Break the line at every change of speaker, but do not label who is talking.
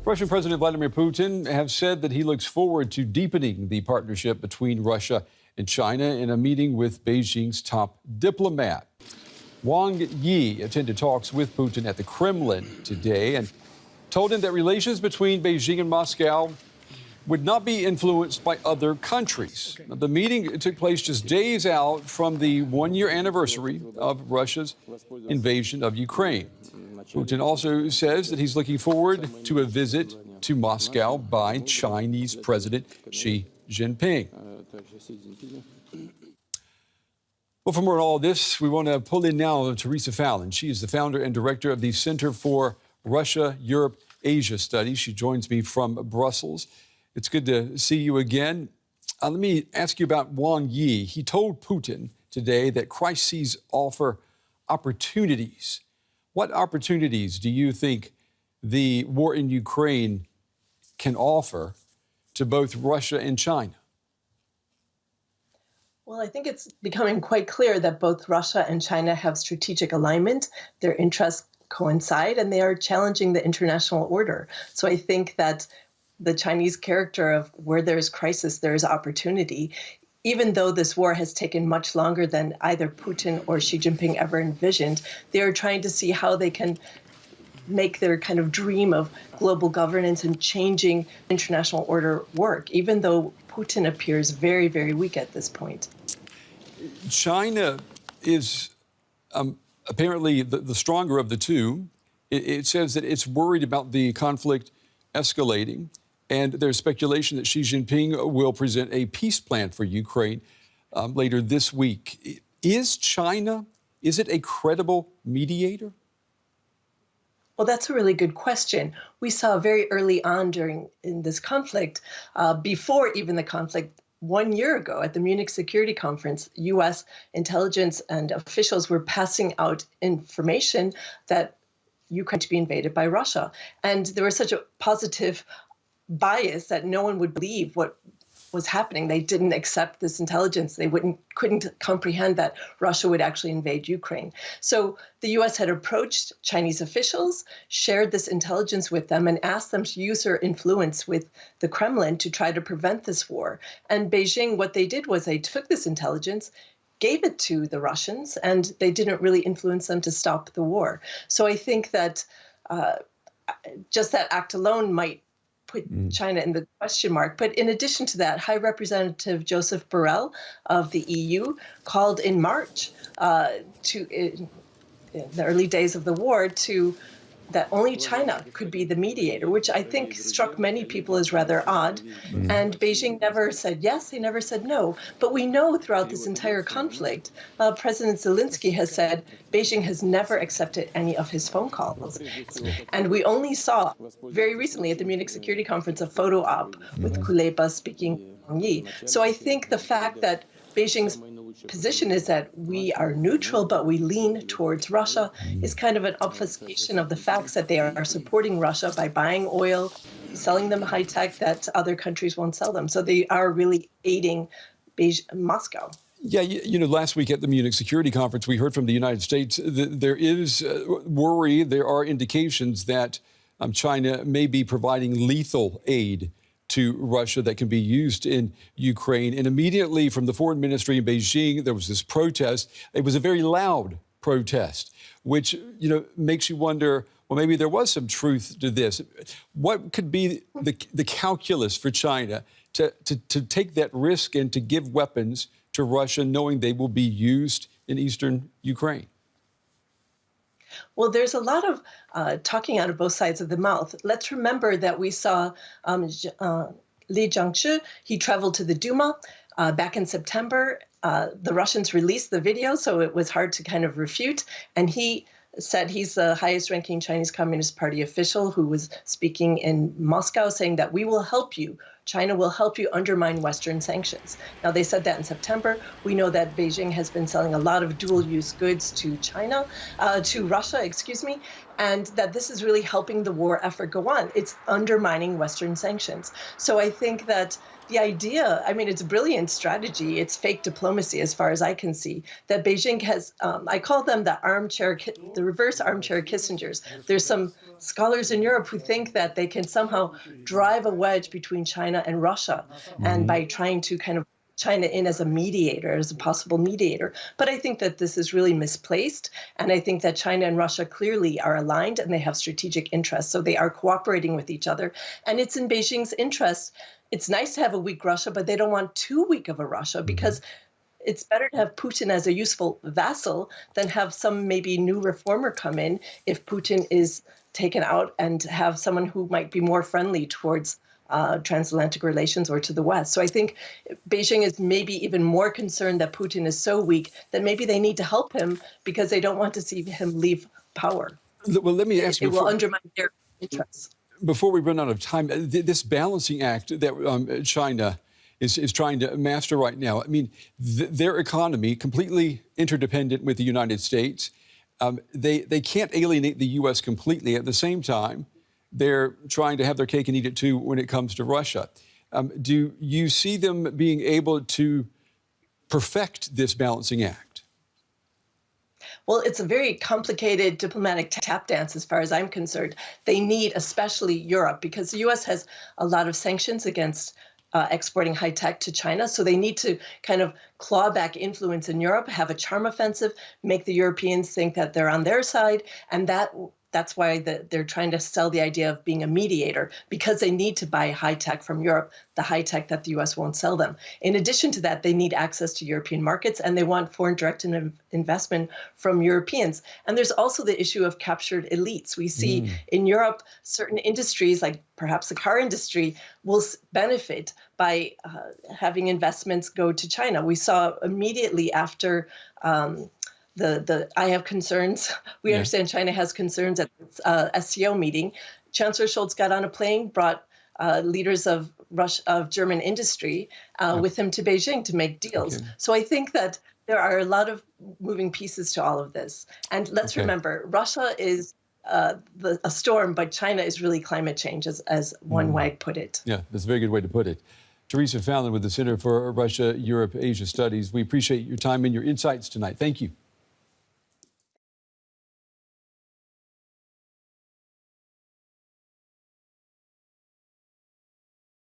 Russian President Vladimir Putin has said that he looks forward to deepening the partnership between Russia and China in a meeting with Beijing's top diplomat. Wang Yi attended talks with Putin at the Kremlin today and told him that relations between Beijing and Moscow would not be influenced by other countries. Now, the meeting took place just days out from the one-year anniversary of Russia's invasion of Ukraine. Putin also says that he's looking forward to a visit to Moscow by Chinese President Xi Jinping. Well, for more on all this, we want to pull in now Teresa Fallon. She is the founder and director of the Center for Russia, Europe, Asia Studies. She joins me from Brussels. It's good to see you again. Let me ask you about Wang Yi. He told Putin today that crises offer opportunities. What opportunities do you think the war in Ukraine can offer to both Russia and China?
Well, I think it's becoming quite clear that both Russia and China have strategic alignment. Their interests coincide, and they are challenging the international order. So I think that the Chinese character of where there is crisis, there is opportunity. Even though this war has taken much longer than either Putin or Xi Jinping ever envisioned, they are trying to see how they can make their kind of dream of global governance and changing international order work, even though Putin appears very, very weak at this point.
China is apparently the stronger of the two. It says that it's worried about the conflict escalating, and there's speculation that Xi Jinping will present a peace plan for Ukraine later this week. Is China, is it a credible mediator?
Well, that's a really good question. We saw very early on in this conflict, before even the conflict, 1 year ago at the Munich Security Conference, U.S. intelligence and officials were passing out information that Ukraine to be invaded by Russia. And there was such a positive bias that no one would believe what was happening. They didn't accept this intelligence. They couldn't comprehend that Russia would actually invade Ukraine. So the U.S. had approached Chinese officials, shared this intelligence with them, and asked them to use their influence with the Kremlin to try to prevent this war. And Beijing, what they did was they took this intelligence, gave it to the Russians, and they didn't really influence them to stop the war. So I think that just that act alone might put China in the question mark. But in addition to that, High Representative Joseph Borrell of the EU called in March in the early days of the war that only China could be the mediator, which I think struck many people as rather odd. And Beijing never said yes, they never said no. But we know throughout this entire conflict, President Zelensky has said Beijing has never accepted any of his phone calls. And we only saw very recently at the Munich Security Conference a photo op with Kuleba speaking Wang Yi. So I think the fact that Beijing's position is that we are neutral, but we lean towards Russia is kind of an obfuscation of the facts that they are supporting Russia by buying oil, selling them high tech that other countries won't sell them. So they are really aiding Moscow.
Yeah, last week at the Munich Security Conference, we heard from the United States that there is worry, there are indications that China may be providing lethal aid to Russia that can be used in Ukraine. And immediately from the foreign ministry in Beijing, there was this protest. It was a very loud protest, which, makes you wonder, well, maybe there was some truth to this. What could be the calculus for China to take that risk and to give weapons to Russia, knowing they will be used in eastern Ukraine?
Well, there's a lot of talking out of both sides of the mouth. Let's remember that we saw Li Jiangshi. He traveled to the Duma back in September. The Russians released the video, so it was hard to kind of refute. And he said he's the highest-ranking Chinese Communist Party official who was speaking in Moscow, saying that we will help you China will help you undermine Western sanctions. Now, they said that in September. We know that Beijing has been selling a lot of dual-use goods to Russia, excuse me, and that this is really helping the war effort go on. It's undermining Western sanctions. So I think that the idea, I mean, it's a brilliant strategy. It's fake diplomacy, as far as I can see, that Beijing has, I call them the reverse armchair Kissingers. There's some scholars in Europe who think that they can somehow drive a wedge between China and Russia, and by trying to kind of China in as a mediator, as a possible mediator. But I think that this is really misplaced. And I think that China and Russia clearly are aligned and they have strategic interests. So they are cooperating with each other. And it's in Beijing's interest. It's nice to have a weak Russia, but they don't want too weak of a Russia, because it's better to have Putin as a useful vassal than have some maybe new reformer come in if Putin is taken out, and have someone who might be more friendly towards transatlantic relations or to the West. So I think Beijing is maybe even more concerned that Putin is so weak that maybe they need to help him because they don't want to see him leave power.
Well, let me ask you.
It will undermine their interests.
Before we run out of time, this balancing act that China is trying to master right now, I mean, their economy, completely interdependent with the United States, they can't alienate the U.S. completely. At the same time, they're trying to have their cake and eat it too when it comes to Russia. Do you see them being able to perfect this balancing act?
Well, it's a very complicated diplomatic tap dance as far as I'm concerned. They need, especially Europe, because the U.S. has a lot of sanctions against exporting high tech to China. So they need to kind of claw back influence in Europe, have a charm offensive, make the Europeans think that they're on their side. And that's why they're trying to sell the idea of being a mediator, because they need to buy high tech from Europe, the high tech that the U.S. won't sell them. In addition to that, they need access to European markets, and they want foreign direct investment from Europeans. And there's also the issue of captured elites. We see in Europe, certain industries, like perhaps the car industry, will benefit by having investments go to China. We saw immediately after I have concerns. We understand China has concerns at its SCO meeting. Chancellor Scholz got on a plane, brought leaders of German industry with him to Beijing to make deals. So I think that there are a lot of moving pieces to all of this. And let's remember, Russia is a storm, but China is really climate change, as one Wang put it.
Yeah, that's a very good way to put it. Teresa Fallon with the Center for Russia, Europe, Asia Studies. We appreciate your time and your insights tonight. Thank you.